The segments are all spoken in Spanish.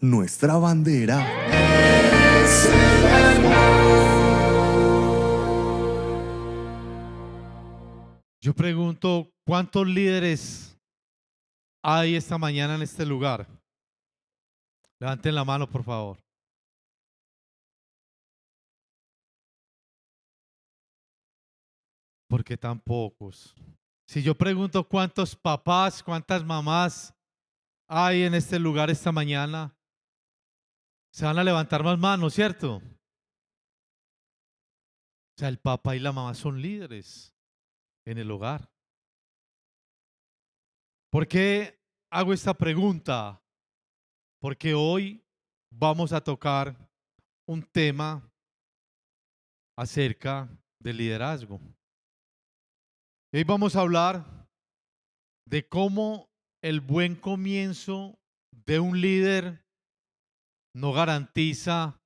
nuestra bandera. Yo pregunto, ¿cuántos líderes hay esta mañana en este lugar? Levanten la mano, por favor. ¿Por qué tan pocos? Si yo pregunto cuántos papás, cuántas mamás hay en este lugar esta mañana, se van a levantar más manos, ¿cierto? O sea, el papá y la mamá son líderes en el hogar. ¿Por qué hago esta pregunta? Porque hoy vamos a tocar un tema acerca del liderazgo. Hoy vamos a hablar de cómo el buen comienzo de un líder no garantiza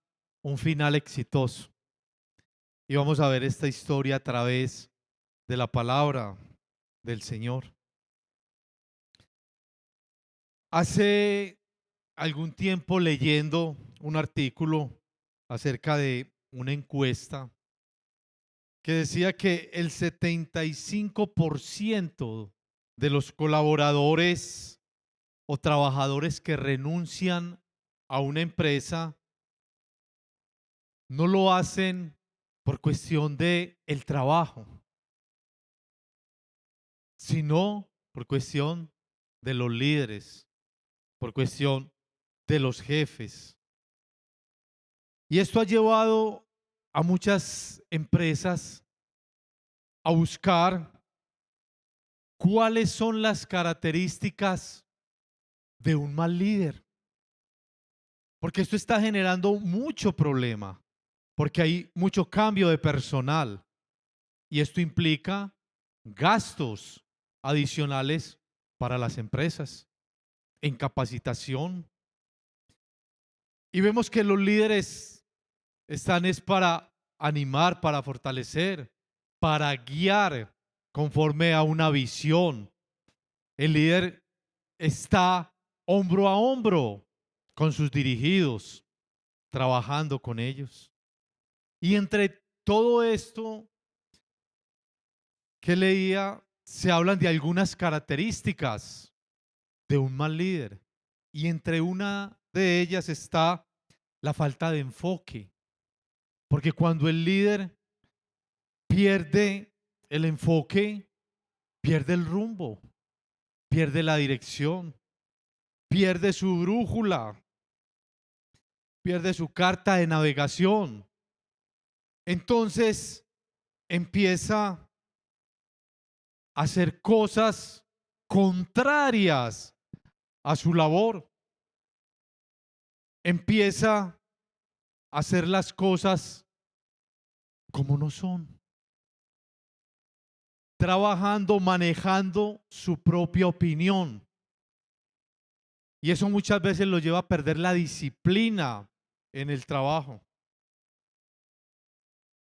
un final exitoso. Y vamos a ver esta historia a través de la palabra del Señor. Hace algún tiempo leyendo un artículo acerca de una encuesta que decía que el 75% de los colaboradores o trabajadores que renuncian a una empresa no lo hacen por cuestión de el trabajo, sino por cuestión de los líderes, por cuestión de los jefes. Y esto ha llevado a muchas empresas a buscar cuáles son las características de un mal líder. Porque esto está generando mucho problema, porque hay mucho cambio de personal y esto implica gastos adicionales para las empresas en capacitación. Y vemos que los líderes están es para animar, para fortalecer, para guiar conforme a una visión. El líder está hombro a hombro con sus dirigidos, trabajando con ellos. Y entre todo esto que leía, se hablan de algunas características de un mal líder. Y entre una de ellas está la falta de enfoque. Porque cuando el líder pierde el enfoque, pierde el rumbo, pierde la dirección, pierde su brújula, pierde su carta de navegación. Entonces empieza a hacer cosas contrarias a su labor. Empieza a hacer las cosas como no son. Trabajando, manejando su propia opinión. Y eso muchas veces lo lleva a perder la disciplina en el trabajo.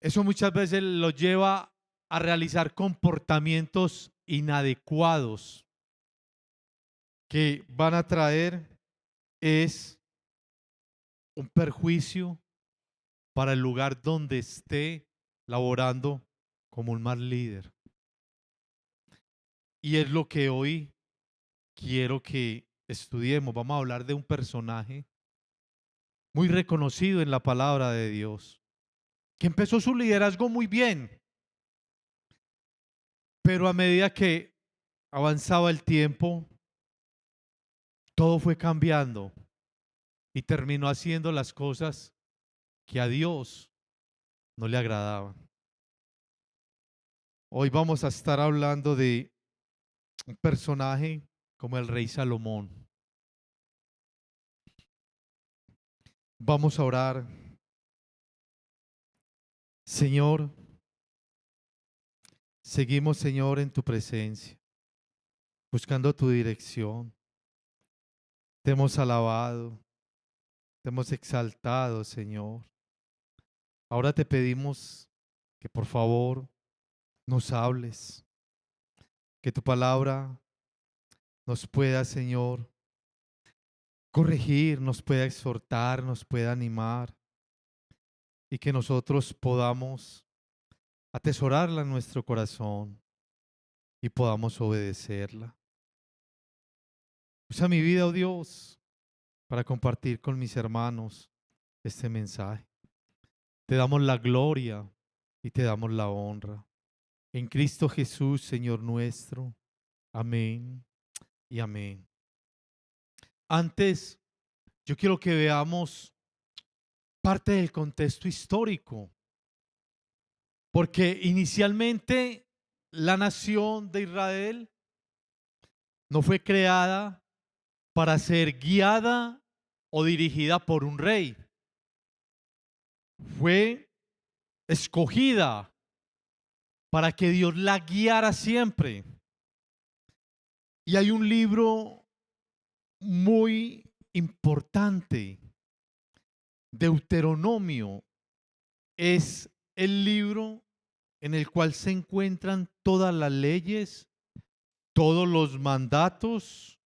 Eso muchas veces lo lleva a realizar comportamientos inadecuados que van a traer es un perjuicio para el lugar donde esté laborando como un mal líder. Y es lo que hoy quiero que estudiemos. Vamos a hablar de un personaje muy reconocido en la palabra de Dios, que empezó su liderazgo muy bien, pero a medida que avanzaba el tiempo, todo fue cambiando y terminó haciendo las cosas que a Dios no le agradaban. Hoy vamos a estar hablando de un personaje como el rey Salomón. Vamos a orar. Señor, seguimos, Señor, en tu presencia, buscando tu dirección. Te hemos alabado, te hemos exaltado, Señor. Ahora te pedimos que por favor nos hables, que tu palabra nos pueda, Señor, corregir, nos pueda exhortar, nos pueda animar y que nosotros podamos atesorarla en nuestro corazón y podamos obedecerla. Usa mi vida, oh Dios, para compartir con mis hermanos este mensaje. Te damos la gloria y te damos la honra. En Cristo Jesús, Señor nuestro. Amén y amén. Antes, yo quiero que veamos parte del contexto histórico, porque inicialmente la nación de Israel no fue creada para ser guiada o dirigida por un rey. Fue escogida para que Dios la guiara siempre. Y hay un libro muy importante, Deuteronomio. Es el libro en el cual se encuentran todas las leyes, todos los mandatos,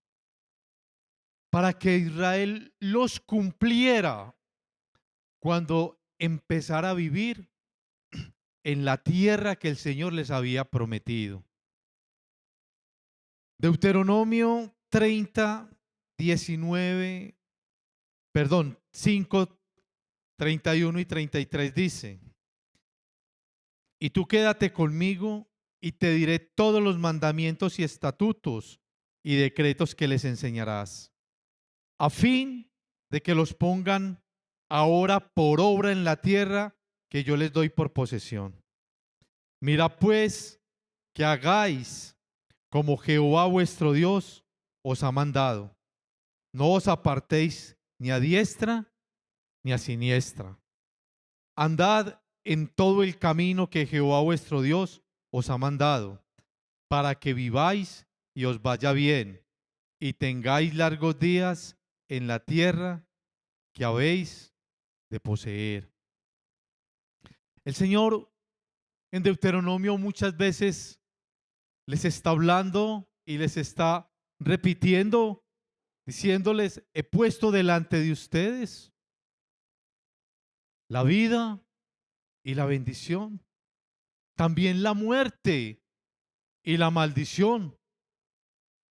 para que Israel los cumpliera cuando empezara a vivir en la tierra que el Señor les había prometido. Deuteronomio 30, 19, perdón, 5, 31 y 33 dice: y tú quédate conmigo y te diré todos los mandamientos y estatutos y decretos que les enseñarás, a fin de que los pongan ahora por obra en la tierra que yo les doy por posesión. Mira pues que hagáis como Jehová vuestro Dios os ha mandado. No os apartéis ni a diestra ni a siniestra. Andad en todo el camino que Jehová vuestro Dios os ha mandado, para que viváis y os vaya bien, y tengáis largos días en la tierra que habéis de poseer. El Señor en Deuteronomio muchas veces les está hablando y les está repitiendo, diciéndoles: he puesto delante de ustedes la vida y la bendición, también la muerte y la maldición.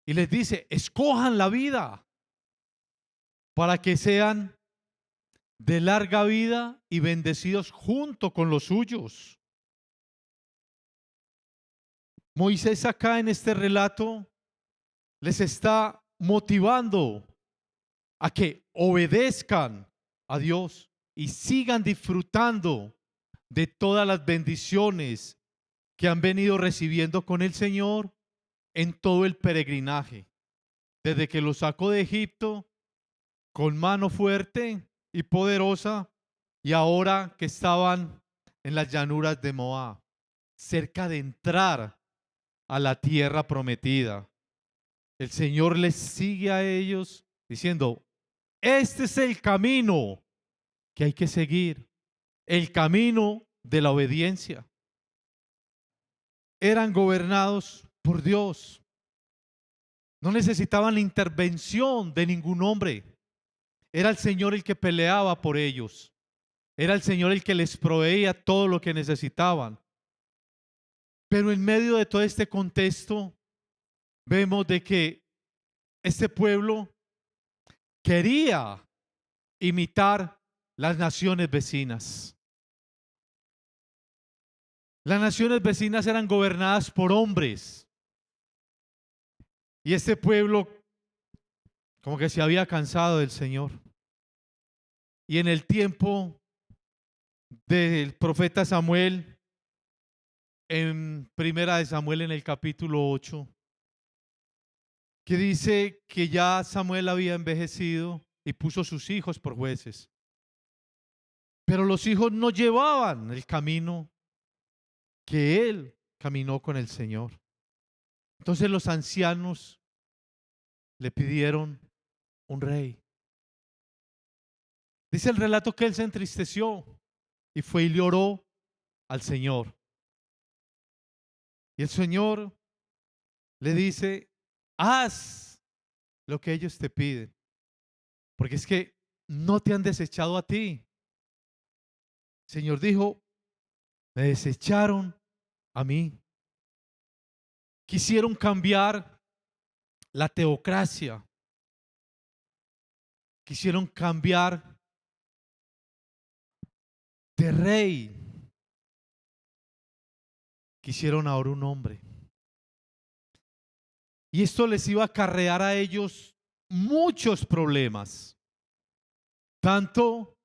Y les dice: escojan la vida para que sean de larga vida y bendecidos junto con los suyos. Moisés acá en este relato les está motivando a que obedezcan a Dios y sigan disfrutando de todas las bendiciones que han venido recibiendo con el Señor en todo el peregrinaje, desde que los sacó de Egipto con mano fuerte y poderosa, y ahora que estaban en las llanuras de Moab, cerca de entrar a la tierra prometida. El Señor les sigue a ellos diciendo: este es el camino que hay que seguir, el camino de la obediencia. Eran gobernados por Dios. No necesitaban la intervención de ningún hombre. Era el Señor el que peleaba por ellos. Era el Señor el que les proveía todo lo que necesitaban. Pero en medio de todo este contexto, vemos de que este pueblo quería imitar las naciones vecinas. Las naciones vecinas eran gobernadas por hombres. Y este pueblo como que se había cansado del Señor. Y en el tiempo del profeta Samuel, en Primera de Samuel en el capítulo 8, que dice que ya Samuel había envejecido y puso sus hijos por jueces. Pero los hijos no llevaban el camino que él caminó con el Señor. Entonces los ancianos le pidieron un rey. Dice el relato que él se entristeció y fue y le oró al Señor. Y el Señor le dice: haz lo que ellos te piden. Porque es que no te han desechado a ti. El Señor dijo, me desecharon a mí. Quisieron cambiar la teocracia. Quisieron cambiar de rey. Quisieron ahora un hombre. Y esto les iba a acarrear a ellos muchos problemas. Tanto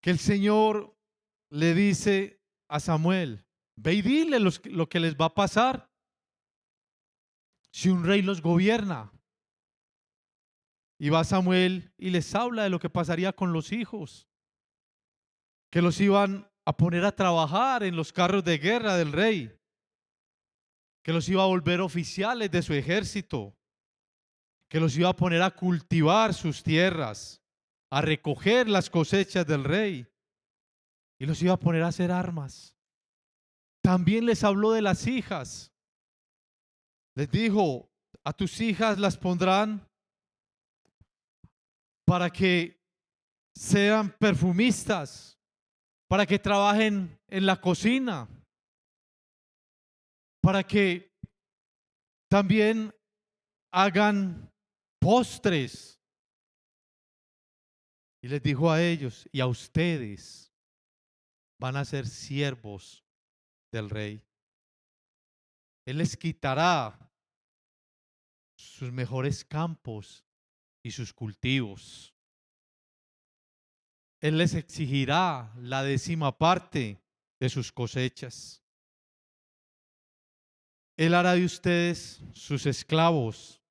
que el Señor le dice a Samuel, ve y dile lo que les va a pasar si un rey los gobierna. Y va Samuel y les habla de lo que pasaría con los hijos, que los iban a poner a trabajar en los carros de guerra del rey, que los iba a volver oficiales de su ejército, que los iba a poner a cultivar sus tierras, a recoger las cosechas del rey y los iba a poner a hacer armas. También les habló de las hijas. Les dijo, a tus hijas las pondrán para que sean perfumistas, para que trabajen en la cocina, para que también hagan postres. Y les dijo a ellos, y a ustedes van a ser siervos del rey. Él les quitará sus mejores campos y sus cultivos. Él les exigirá la 10ª parte de sus cosechas. Él hará de ustedes sus esclavos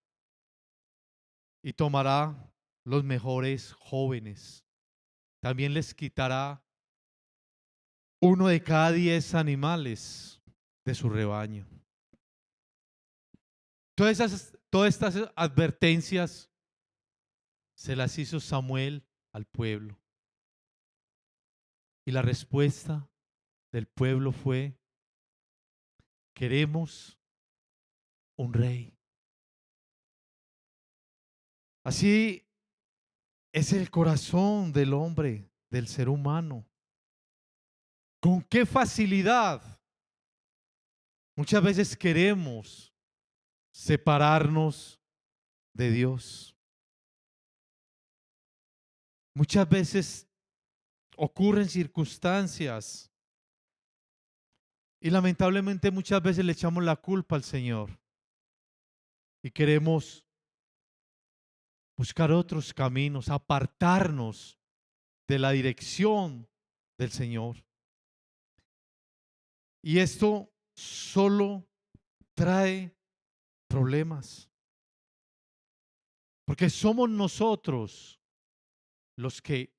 y tomará los mejores jóvenes. También les quitará 1 de cada 10 animales de su rebaño. Todas estas advertencias se las hizo Samuel al pueblo. Y la respuesta del pueblo fue, queremos un rey. Así es el corazón del hombre, del ser humano. ¿Con qué facilidad muchas veces queremos separarnos de Dios? Muchas veces ocurren circunstancias y lamentablemente muchas veces le echamos la culpa al Señor y queremos buscar otros caminos, apartarnos de la dirección del Señor. Y esto solo trae problemas, porque somos nosotros los que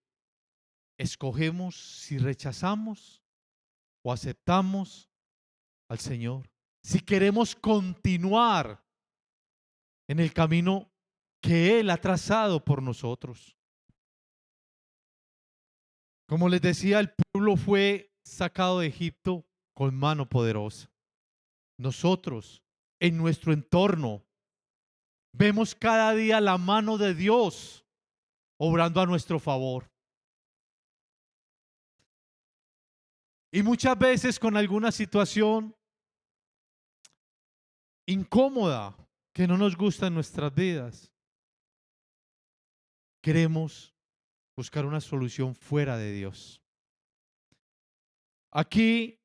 escogemos si rechazamos o aceptamos al Señor, si queremos continuar en el camino que Él ha trazado por nosotros. Como les decía, el pueblo fue sacado de Egipto con mano poderosa. Nosotros, en nuestro entorno, vemos cada día la mano de Dios obrando a nuestro favor. Y muchas veces con alguna situación incómoda que no nos gusta en nuestras vidas, queremos buscar una solución fuera de Dios. Aquí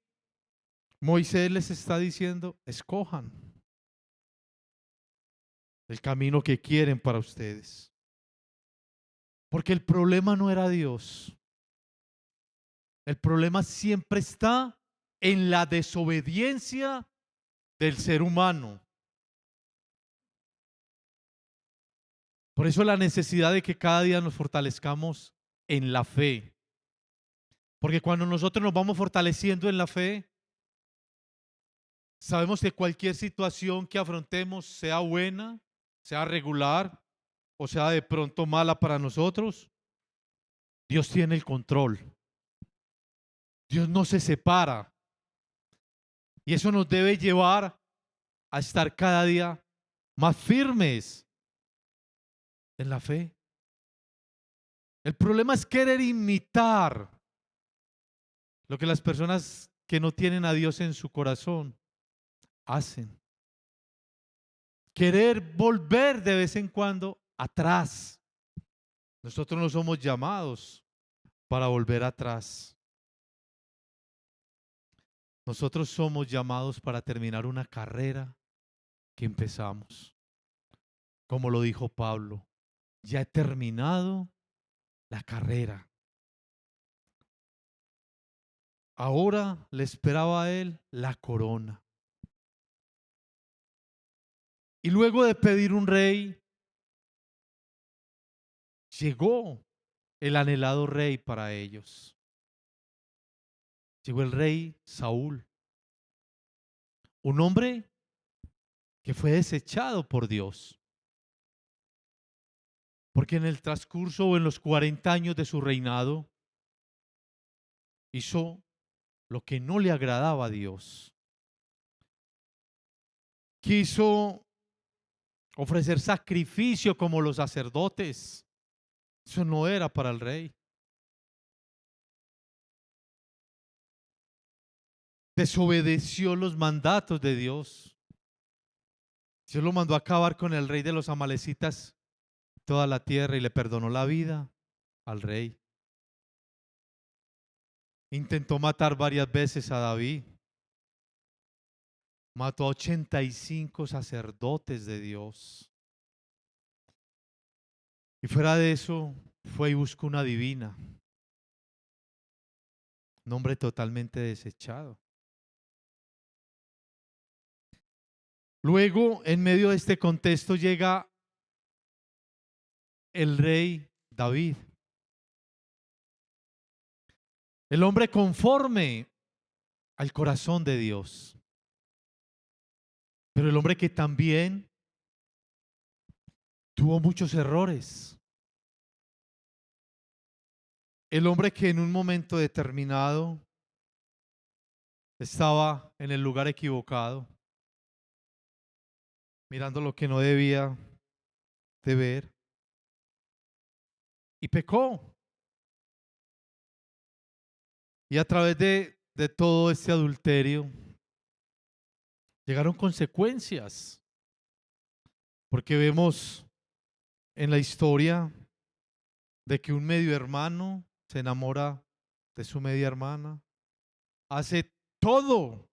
Moisés les está diciendo, escojan el camino que quieren para ustedes. Porque el problema no era Dios. El problema siempre está en la desobediencia del ser humano. Por eso la necesidad de que cada día nos fortalezcamos en la fe. Porque cuando nosotros nos vamos fortaleciendo en la fe, sabemos que cualquier situación que afrontemos, sea buena, sea regular o sea de pronto mala para nosotros, Dios tiene el control. Dios no se separa. Y eso nos debe llevar a estar cada día más firmes en la fe. El problema es querer imitar lo que las personas que no tienen a Dios en su corazón hacen. Querer volver de vez en cuando atrás. Nosotros no somos llamados para volver atrás. Nosotros somos llamados para terminar una carrera que empezamos. Como lo dijo Pablo, ya he terminado la carrera. Ahora le esperaba a él la corona. Y luego de pedir un rey, llegó el anhelado rey para ellos. Llegó el rey Saúl, un hombre que fue desechado por Dios. Porque en el transcurso o en los 40 años de su reinado, hizo lo que no le agradaba a Dios. Quiso ofrecer sacrificio como los sacerdotes. Eso no era para el rey. Desobedeció los mandatos de Dios. Dios lo mandó a acabar con el rey de los amalecitas toda la tierra y le perdonó la vida al rey. Intentó matar varias veces a David. Mató a 85 sacerdotes de Dios. Y fuera de eso, fue y buscó una divina. Un hombre totalmente desechado. Luego, en medio de este contexto, llega el rey David. El hombre conforme al corazón de Dios. Pero el hombre que también tuvo muchos errores. El hombre que en un momento determinado estaba en el lugar equivocado, mirando lo que no debía de ver, y pecó. Y a través de todo este adulterio llegaron consecuencias, porque vemos en la historia de que un medio hermano se enamora de su media hermana, hace todo,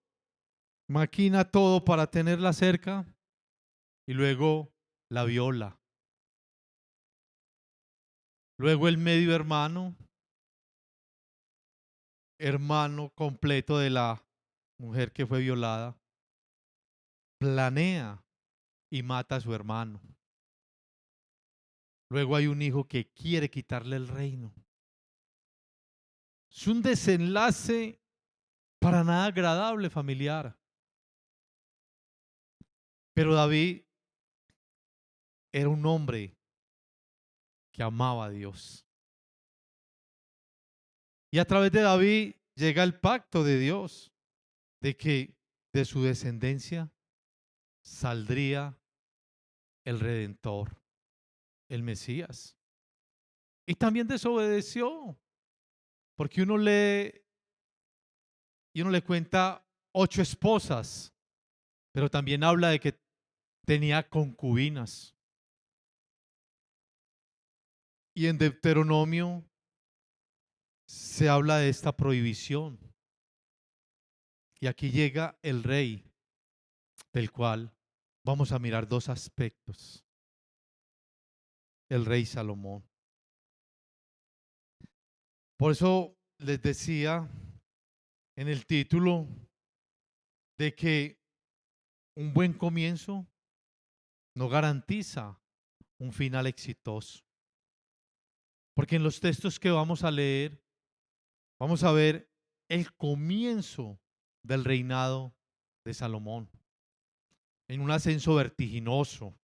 maquina todo para tenerla cerca y luego la viola. Luego el medio hermano, hermano completo de la mujer que fue violada, planea y mata a su hermano. Luego hay un hijo que quiere quitarle el reino. Es un desenlace para nada agradable, familiar. Pero David era un hombre que amaba a Dios. Y a través de David llega el pacto de Dios de que de su descendencia saldría el Redentor, el Mesías. Y también desobedeció, porque uno lee y uno le cuenta 8 esposas, pero también habla de que tenía concubinas. Y en Deuteronomio se habla de esta prohibición. Y aquí llega el rey, del cual vamos a mirar 2 aspectos. El rey Salomón. Por eso les decía en el título de que un buen comienzo no garantiza un final exitoso. Porque en los textos que vamos a leer, vamos a ver el comienzo del reinado de Salomón en un ascenso vertiginoso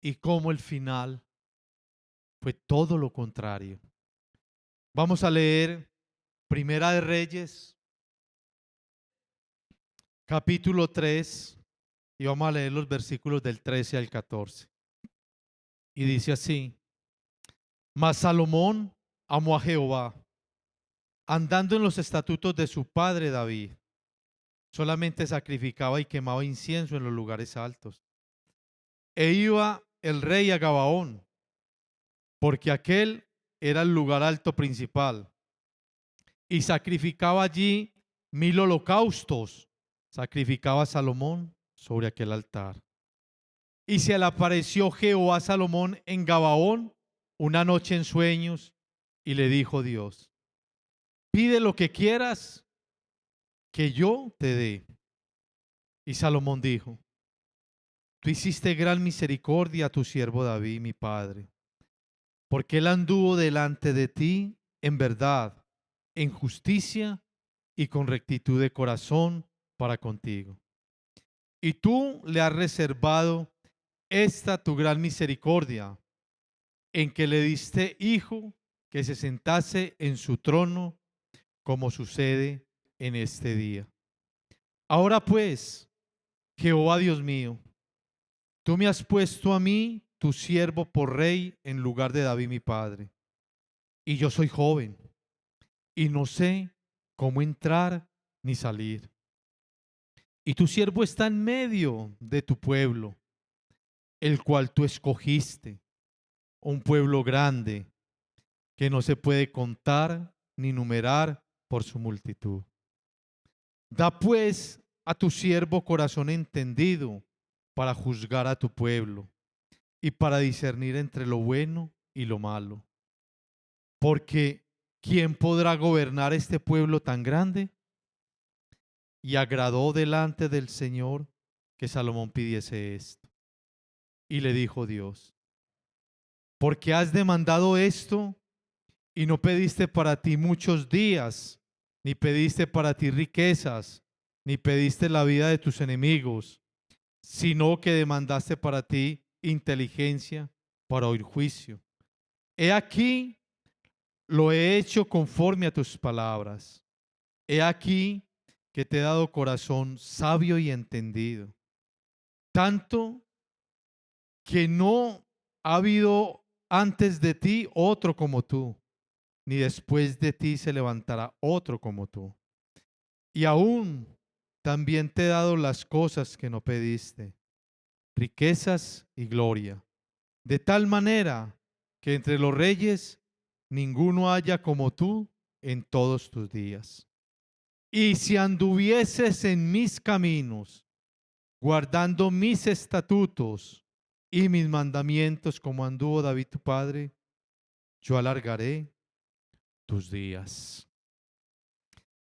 y cómo el final fue todo lo contrario. Vamos a leer Primera de Reyes, capítulo 3, y vamos a leer los versículos del 13 al 14. Y dice así: Mas Salomón amó a Jehová, andando en los estatutos de su padre David. Solamente sacrificaba y quemaba incienso en los lugares altos. E iba el rey a Gabaón, porque aquel era el lugar alto principal, y sacrificaba allí 1000 holocaustos. Sacrificaba a Salomón sobre aquel altar. Y se le apareció Jehová a Salomón en Gabaón una noche en sueños, y le dijo Dios: pide lo que quieras que yo te dé. Y Salomón dijo: tú hiciste gran misericordia a tu siervo David, mi padre, porque él anduvo delante de ti en verdad, en justicia y con rectitud de corazón para contigo. Y tú le has reservado esta tu gran misericordia, en que le diste hijo que se sentase en su trono, como sucede en este día. Ahora pues, Jehová Dios mío, tú me has puesto a mí, tu siervo, por rey en lugar de David mi padre. Y yo soy joven, y no sé cómo entrar ni salir. Y tu siervo está en medio de tu pueblo, el cual tú escogiste, un pueblo grande, que no se puede contar ni numerar por su multitud. Da pues a tu siervo corazón entendido para juzgar a tu pueblo y para discernir entre lo bueno y lo malo. Porque ¿quién podrá gobernar este pueblo tan grande? Y agradó delante del Señor que Salomón pidiese esto. Y le dijo Dios: ¿por qué has demandado esto y no pediste para ti muchos días, ni pediste para ti riquezas, ni pediste la vida de tus enemigos, sino que demandaste para ti inteligencia para oír juicio? He aquí, lo he hecho conforme a tus palabras. He aquí que te he dado corazón sabio y entendido, tanto que no ha habido antes de ti otro como tú, ni después de ti se levantará otro como tú. Y aún también te he dado las cosas que no pediste, riquezas y gloria, de tal manera que entre los reyes ninguno haya como tú en todos tus días. Y si anduvieses en mis caminos, guardando mis estatutos y mis mandamientos como anduvo David tu padre, yo alargaré tus días.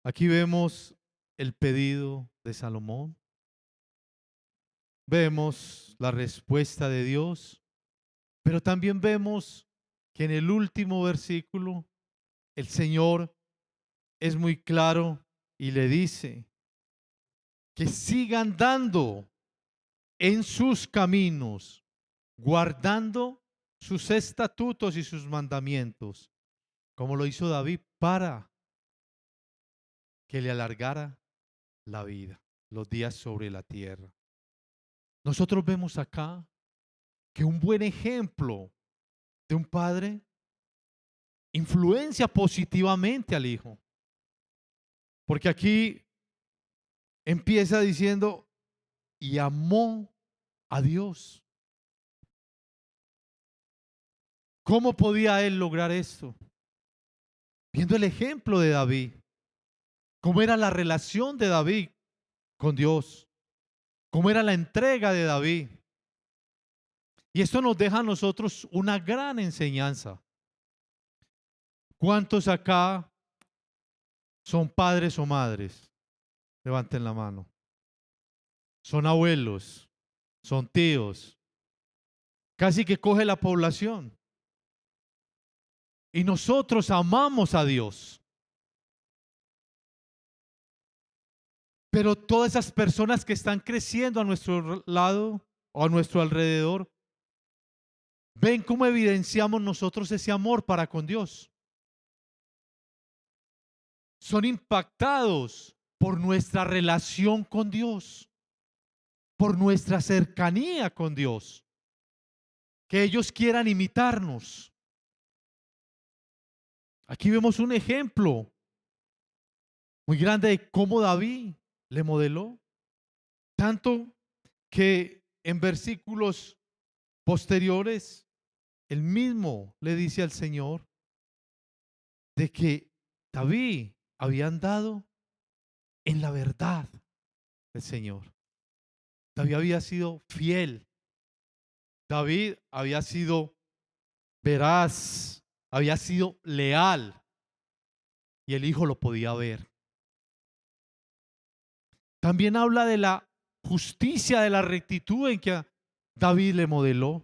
Aquí vemos el pedido de Salomón. Vemos la respuesta de Dios, pero también vemos que en el último versículo el Señor es muy claro y le dice que sigan dando en sus caminos, guardando sus estatutos y sus mandamientos, como lo hizo David, para que le alargara la vida, los días sobre la tierra. Nosotros vemos acá que un buen ejemplo de un padre influencia positivamente al hijo, porque aquí empieza diciendo: y amó a Dios. ¿Cómo podía él lograr esto? Viendo el ejemplo de David, cómo era la relación de David con Dios, cómo era la entrega de David. Y esto nos deja a nosotros una gran enseñanza. ¿Cuántos acá son padres o madres? Levanten la mano. Son abuelos, son tíos. Casi que coge la población. Y nosotros amamos a Dios. Pero todas esas personas que están creciendo a nuestro lado o a nuestro alrededor, ven cómo evidenciamos nosotros ese amor para con Dios. Son impactados por nuestra relación con Dios, por nuestra cercanía con Dios, que ellos quieran imitarnos. Aquí vemos un ejemplo muy grande de cómo David le modeló. Tanto que en versículos posteriores, él mismo le dice al Señor de que David había andado en la verdad del Señor. David había sido fiel. David había sido veraz, había sido leal y el hijo lo podía ver. También habla de la justicia, de la rectitud en que David le modeló.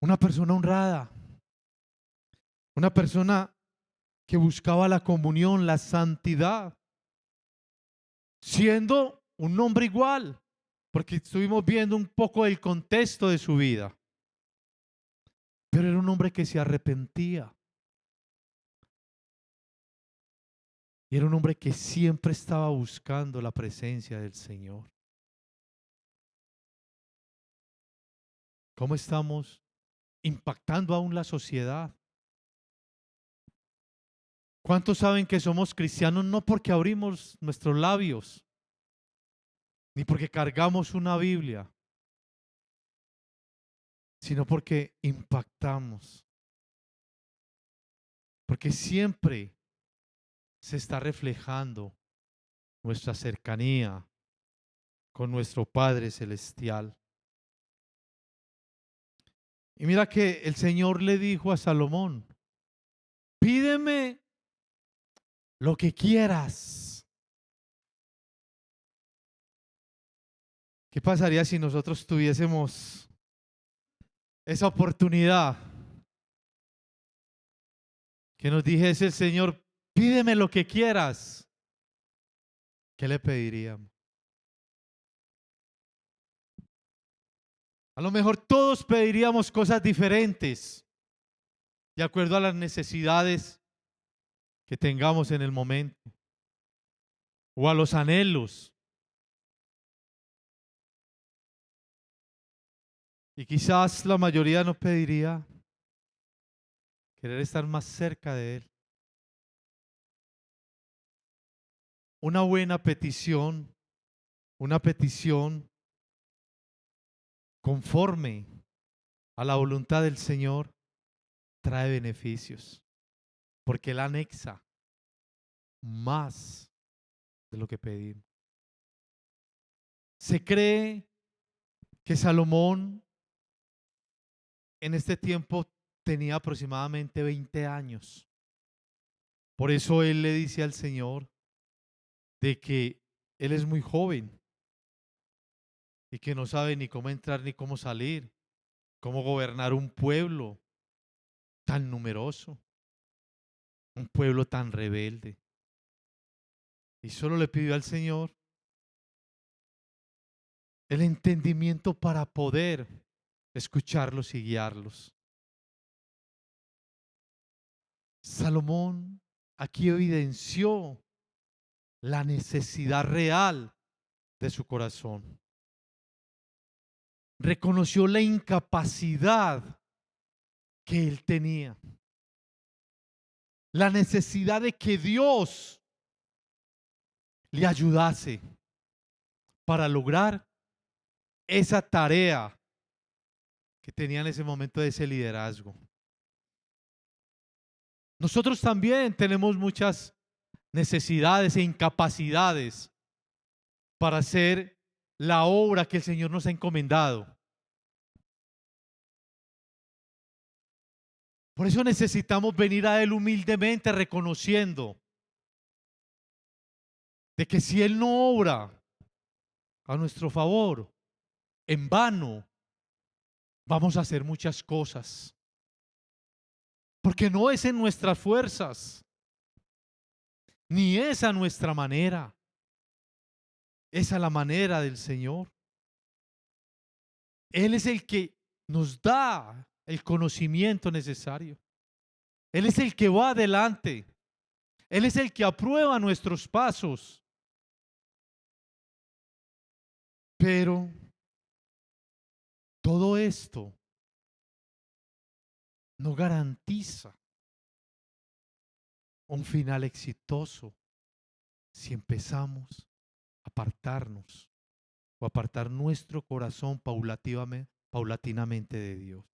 Una persona honrada, una persona que buscaba la comunión, la santidad, siendo un hombre igual, porque estuvimos viendo un poco el contexto de su vida. Pero era un hombre que se arrepentía. Y era un hombre que siempre estaba buscando la presencia del Señor. ¿Cómo estamos impactando aún la sociedad? ¿Cuántos saben que somos cristianos no porque abrimos nuestros labios, ni porque cargamos una Biblia, sino porque impactamos? Porque siempre se está reflejando nuestra cercanía con nuestro Padre Celestial. Y mira que el Señor le dijo a Salomón, pídeme lo que quieras. ¿Qué pasaría si nosotros tuviésemos esa oportunidad? Que nos dijese el Señor, pídeme lo que quieras. ¿Qué le pediríamos? A lo mejor todos pediríamos cosas diferentes, de acuerdo a las necesidades que tengamos en el momento, o a los anhelos. Y quizás la mayoría nos pediría querer estar más cerca de Él. Una buena petición, una petición conforme a la voluntad del Señor, trae beneficios, porque Él anexa más de lo que pedimos. Se cree que Salomón en este tiempo tenía aproximadamente 20 años. Por eso él le dice al Señor de que él es muy joven y que no sabe ni cómo entrar ni cómo salir, cómo gobernar un pueblo tan numeroso, un pueblo tan rebelde. Y solo le pidió al Señor el entendimiento para poder escucharlos y guiarlos. Salomón aquí evidenció la necesidad real de su corazón. Reconoció la incapacidad que él tenía, la necesidad de que Dios le ayudase para lograr esa tarea que tenía en ese momento de ese liderazgo. Nosotros también tenemos muchas necesidades e incapacidades para hacer la obra que el Señor nos ha encomendado. Por eso necesitamos venir a Él humildemente reconociendo de que si Él no obra a nuestro favor, en vano, vamos a hacer muchas cosas. Porque no es en nuestras fuerzas, ni es a nuestra manera, es a la manera del Señor. Él es el que nos da el conocimiento necesario. Él es el que va adelante. Él es el que aprueba nuestros pasos. Pero todo esto no garantiza un final exitoso si empezamos a apartarnos o apartar nuestro corazón paulatinamente de Dios.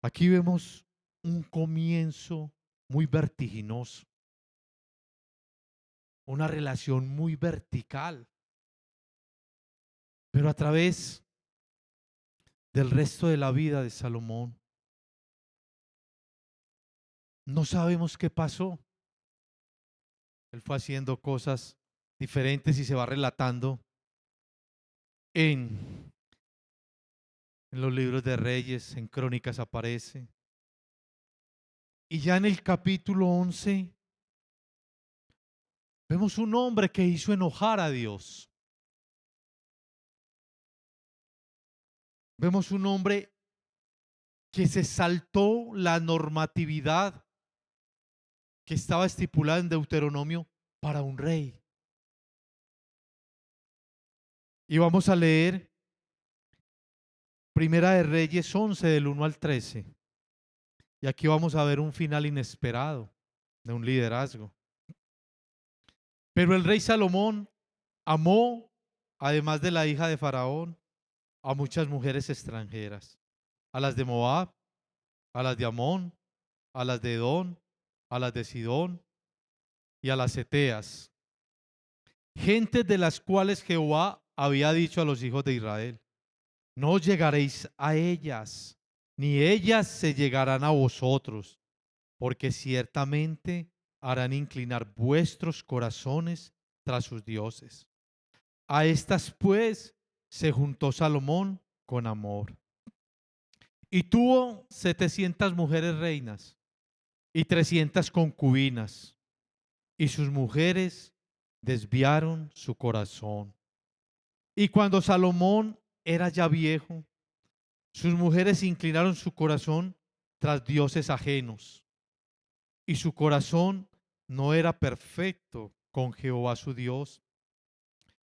Aquí vemos un comienzo muy vertiginoso, una relación muy vertical, pero a través del resto de la vida de Salomón no sabemos qué pasó. Él fue haciendo cosas diferentes y se va relatando en, en los libros de Reyes, en Crónicas aparece. Y ya en el capítulo 11 vemos un hombre que hizo enojar a Dios. Vemos un hombre que se saltó la normatividad que estaba estipulada en Deuteronomio para un rey. Y vamos a leer Primera de Reyes 11 del 1 al 13. Y aquí vamos a ver un final inesperado de un liderazgo. Pero el rey Salomón amó, además de la hija de Faraón, a muchas mujeres extranjeras, a las de Moab, a las de Amón, a las de Edom, a las de Sidón y a las Eteas, gentes de las cuales Jehová había dicho a los hijos de Israel: no os llegaréis a ellas, ni ellas se llegarán a vosotros, porque ciertamente harán inclinar vuestros corazones tras sus dioses. A estas pues se juntó Salomón con amor, y tuvo 700 mujeres reinas y 300 concubinas, y sus mujeres desviaron su corazón. Y cuando Salomón era ya viejo, sus mujeres inclinaron su corazón tras dioses ajenos, y su corazón no era perfecto con Jehová su Dios,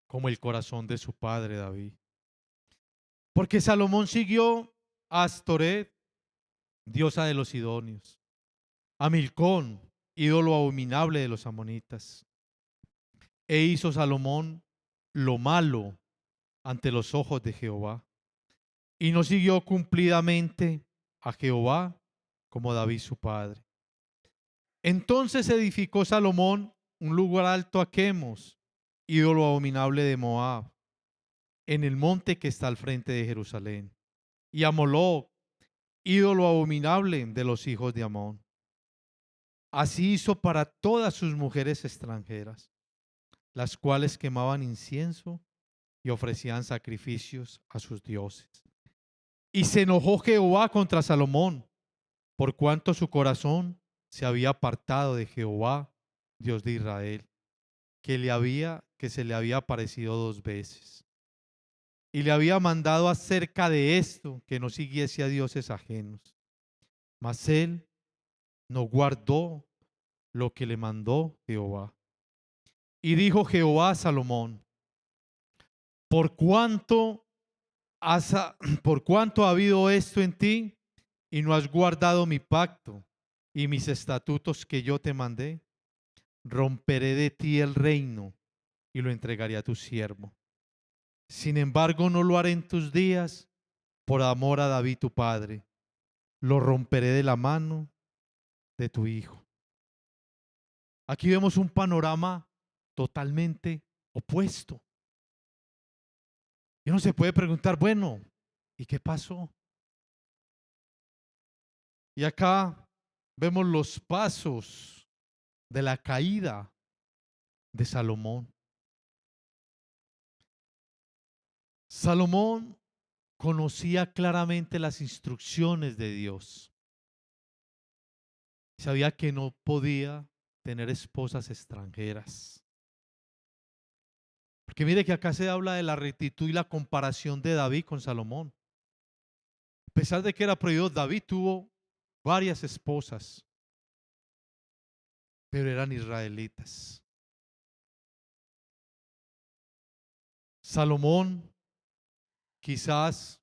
como el corazón de su padre David. Porque Salomón siguió a Astoret, diosa de los sidonios, a Milcón, ídolo abominable de los amonitas. E hizo Salomón lo malo ante los ojos de Jehová, y no siguió cumplidamente a Jehová como David su padre. Entonces edificó Salomón un lugar alto a Quemos, ídolo abominable de Moab, en el monte que está al frente de Jerusalén, y a Moloc, ídolo abominable de los hijos de Amón. Así hizo para todas sus mujeres extranjeras, las cuales quemaban incienso y ofrecían sacrificios a sus dioses. Y se enojó Jehová contra Salomón, por cuanto su corazón se había apartado de Jehová, Dios de Israel, que se le había aparecido 2 veces. Y le había mandado acerca de esto que no siguiese a dioses ajenos. Mas él no guardó lo que le mandó Jehová. Y dijo Jehová a Salomón: por cuanto por cuanto ha habido esto en ti y no has guardado mi pacto y mis estatutos que yo te mandé, romperé de ti el reino y lo entregaré a tu siervo. Sin embargo, no lo haré en tus días por amor a David tu padre. Lo romperé de la mano de tu hijo. Aquí vemos un panorama totalmente opuesto. Y uno se puede preguntar, bueno, ¿y qué pasó? Y acá vemos los pasos de la caída de Salomón. Salomón conocía claramente las instrucciones de Dios. Sabía que no podía tener esposas extranjeras. Porque mire que acá se habla de la rectitud y la comparación de David con Salomón. A pesar de que era prohibido, David tuvo varias esposas, pero eran israelitas. Salomón, quizás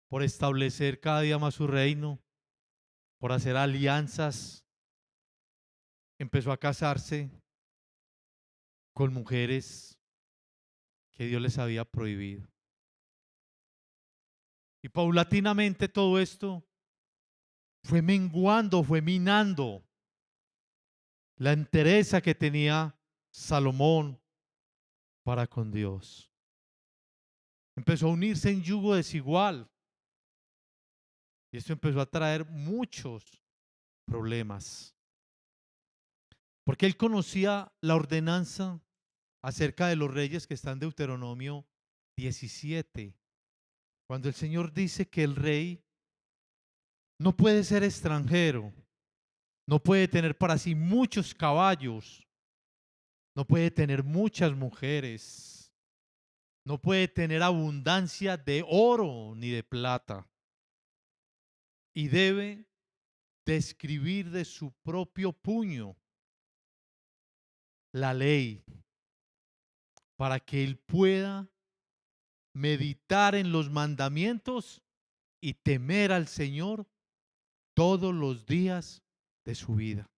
por establecer cada día más su reino, por hacer alianzas, empezó a casarse con mujeres que Dios les había prohibido. Y paulatinamente todo esto fue menguando, fue minando la entereza que tenía Salomón para con Dios. Empezó a unirse en yugo desigual. Y esto empezó a traer muchos problemas. Porque él conocía la ordenanza acerca de los reyes que está en Deuteronomio 17. Cuando el Señor dice que el rey no puede ser extranjero, no puede tener para sí muchos caballos, no puede tener muchas mujeres, no puede tener abundancia de oro ni de plata. Y debe de escribir de su propio puño la ley para que él pueda meditar en los mandamientos y temer al Señor todos los días de su vida.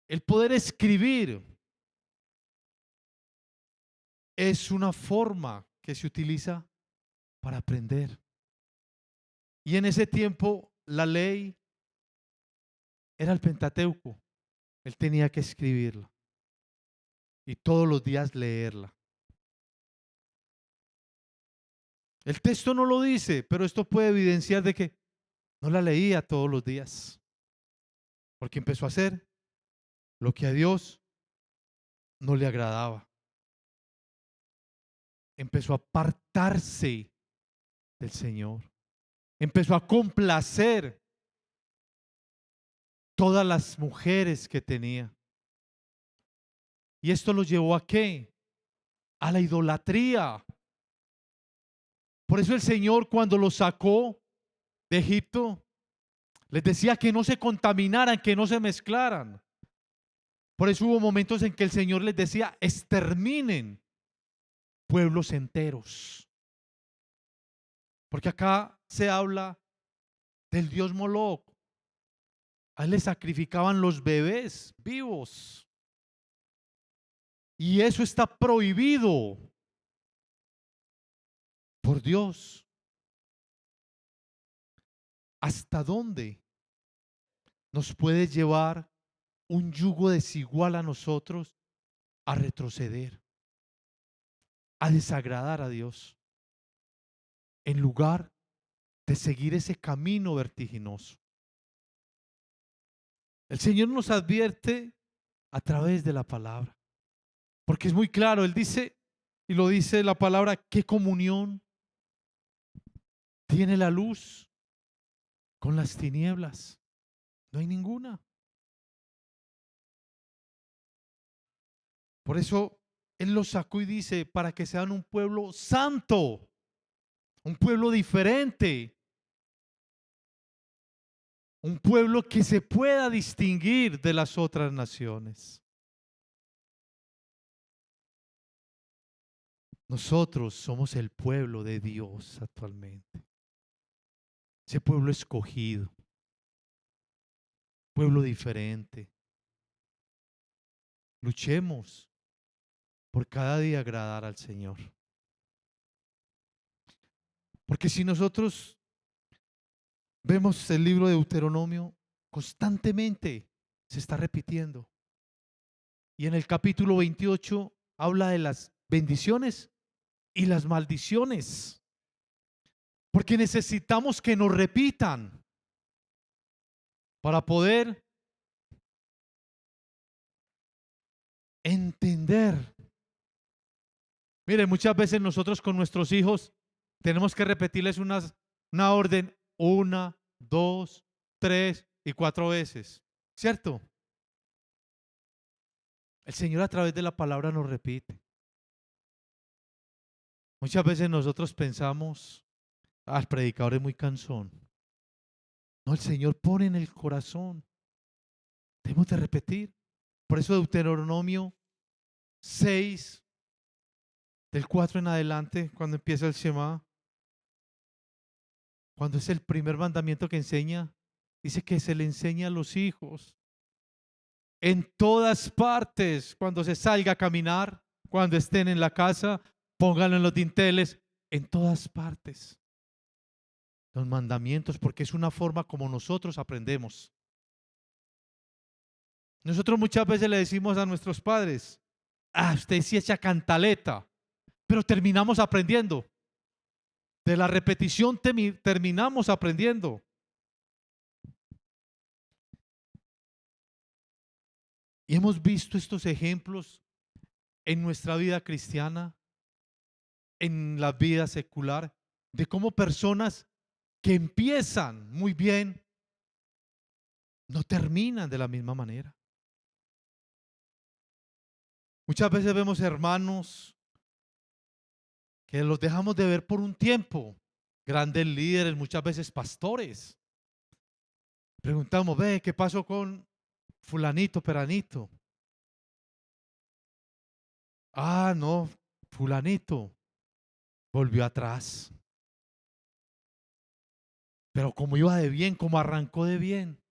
El poder escribir es una forma que se utiliza para aprender. Y en ese tiempo la ley era el Pentateuco. Él tenía que escribirla y todos los días leerla. El texto no lo dice, pero esto puede evidenciar de que no la leía todos los días, porque empezó a hacer lo que a Dios no le agradaba. Empezó a apartarse del Señor. Empezó a complacer todas las mujeres que tenía. ¿Y esto lo llevó a qué? A la idolatría. Por eso el Señor, cuando los sacó de Egipto, les decía que no se contaminaran, que no se mezclaran. Por eso hubo momentos en que el Señor les decía: exterminen pueblos enteros. Porque acá se habla del dios Moloc. A él le sacrificaban los bebés vivos. Y eso está prohibido por Dios. ¿Hasta dónde nos puede llevar un yugo desigual a nosotros a retroceder, a desagradar a Dios, en lugar de seguir ese camino vertiginoso? El Señor nos advierte a través de la palabra, porque es muy claro. Él dice, y lo dice la palabra: ¿qué comunión tiene la luz con las tinieblas? No hay ninguna. Por eso Él los sacó y dice: para que sean un pueblo santo, un pueblo diferente, un pueblo que se pueda distinguir de las otras naciones. Nosotros somos el pueblo de Dios actualmente. Ese pueblo escogido, pueblo diferente. Luchemos por cada día agradar al Señor. Porque si nosotros vemos el libro de Deuteronomio, constantemente se está repitiendo. Y en el capítulo 28 habla de las bendiciones y las maldiciones. Porque necesitamos que nos repitan para poder entender. Mire, muchas veces nosotros con nuestros hijos tenemos que repetirles una orden 1, 2, 3 y 4 veces, ¿cierto? El Señor a través de la palabra nos repite. Muchas veces nosotros pensamos: el predicador es muy cansón. No, el Señor pone en el corazón. Tenemos de repetir. Por eso Deuteronomio 6, del 4 en adelante, cuando empieza el Shema, cuando es el primer mandamiento que enseña, dice que se le enseña a los hijos. En todas partes, cuando se salga a caminar, cuando estén en la casa, pónganlo en los dinteles, en todas partes. Los mandamientos, porque es una forma como nosotros aprendemos. Nosotros muchas veces le decimos a nuestros padres, usted sí echa cantaleta, pero terminamos aprendiendo. De la repetición terminamos aprendiendo. Y hemos visto estos ejemplos en nuestra vida cristiana, en la vida secular, de cómo personas que empiezan muy bien no terminan de la misma manera. Muchas veces vemos hermanos que los dejamos de ver por un tiempo, grandes líderes, muchas veces pastores. Preguntamos, ¿qué pasó con fulanito, peranito? No, fulanito volvió atrás. Pero como iba de bien, como arrancó de bien.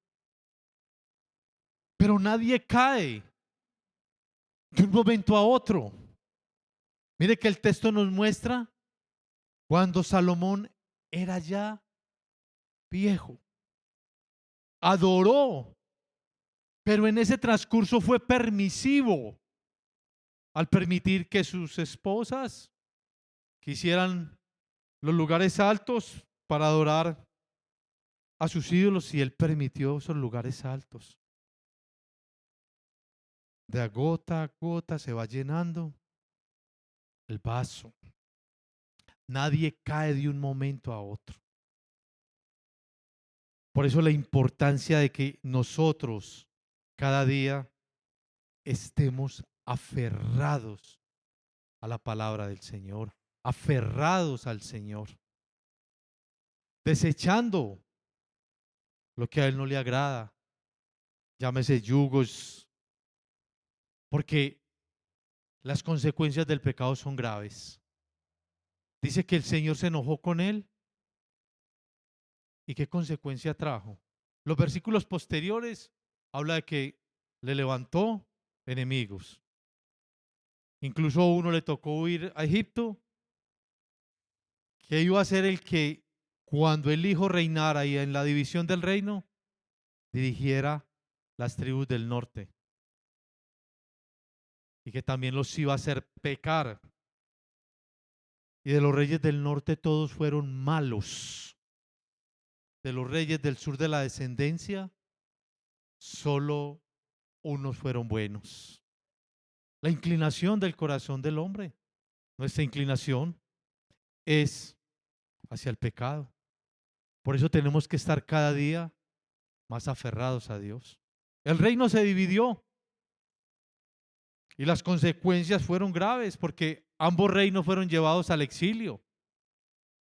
Pero nadie cae de un momento a otro. Mire que el texto nos muestra cuando Salomón era ya viejo. Adoró, pero en ese transcurso fue permisivo al permitir que sus esposas quisieran los lugares altos para adorar a sus ídolos, y él permitió esos lugares altos. De gota a gota se va llenando el vaso. Nadie cae de un momento a otro. Por eso la importancia de que nosotros cada día estemos aferrados a la palabra del Señor, aferrados al Señor, desechando lo que a Él no le agrada, llámese yugos, porque las consecuencias del pecado son graves. Dice que el Señor se enojó con él. ¿Y qué consecuencia trajo? Los versículos posteriores habla de que le levantó enemigos. Incluso a uno le tocó ir a Egipto, que iba a ser el que cuando el hijo reinara y en la división del reino, dirigiera las tribus del norte. Y que también los iba a hacer pecar. Y de los reyes del norte todos fueron malos. De los reyes del sur de la descendencia, solo unos fueron buenos. La inclinación del corazón del hombre, nuestra inclinación es hacia el pecado. Por eso tenemos que estar cada día más aferrados a Dios. El reino se dividió y las consecuencias fueron graves porque ambos reinos fueron llevados al exilio.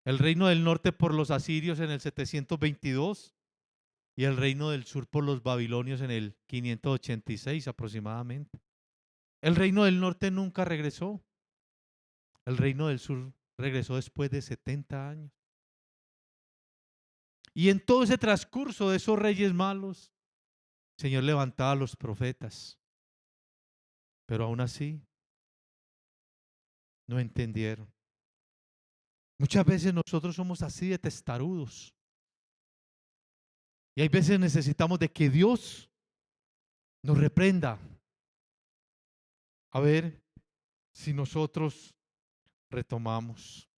El reino del norte por los asirios en el 722 y el reino del sur por los babilonios en el 586 aproximadamente. El reino del norte nunca regresó. El reino del sur regresó después de 70 años. Y en todo ese transcurso de esos reyes malos, el Señor levantaba a los profetas. Pero aún así, no entendieron. Muchas veces nosotros somos así de testarudos. Y hay veces necesitamos de que Dios nos reprenda. A ver si nosotros retomamos.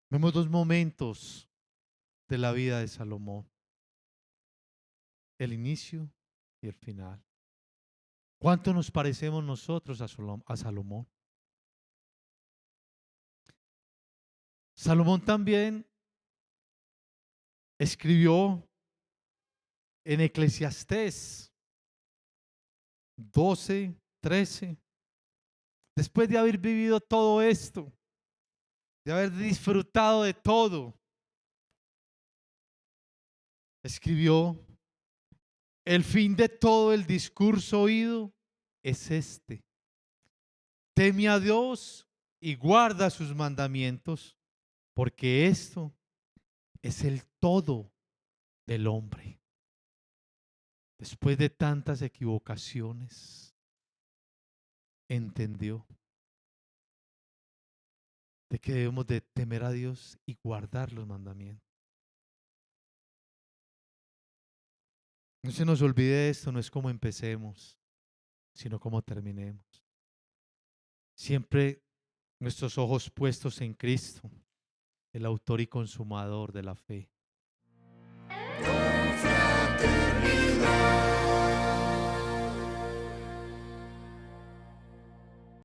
Vemos dos momentos de la vida de Salomón. El inicio y el final. ¿Cuánto nos parecemos nosotros a Salomón? Salomón también escribió en Eclesiastés 12:13. Después de haber vivido todo esto, de haber disfrutado de todo, escribió: el fin de todo el discurso oído es este: teme a Dios y guarda sus mandamientos, porque esto es el todo del hombre. Después de tantas equivocaciones, entendió de que debemos de temer a Dios y guardar los mandamientos. No se nos olvide esto, no es como empecemos, sino como terminemos. Siempre nuestros ojos puestos en Cristo, el autor y consumador de la fe.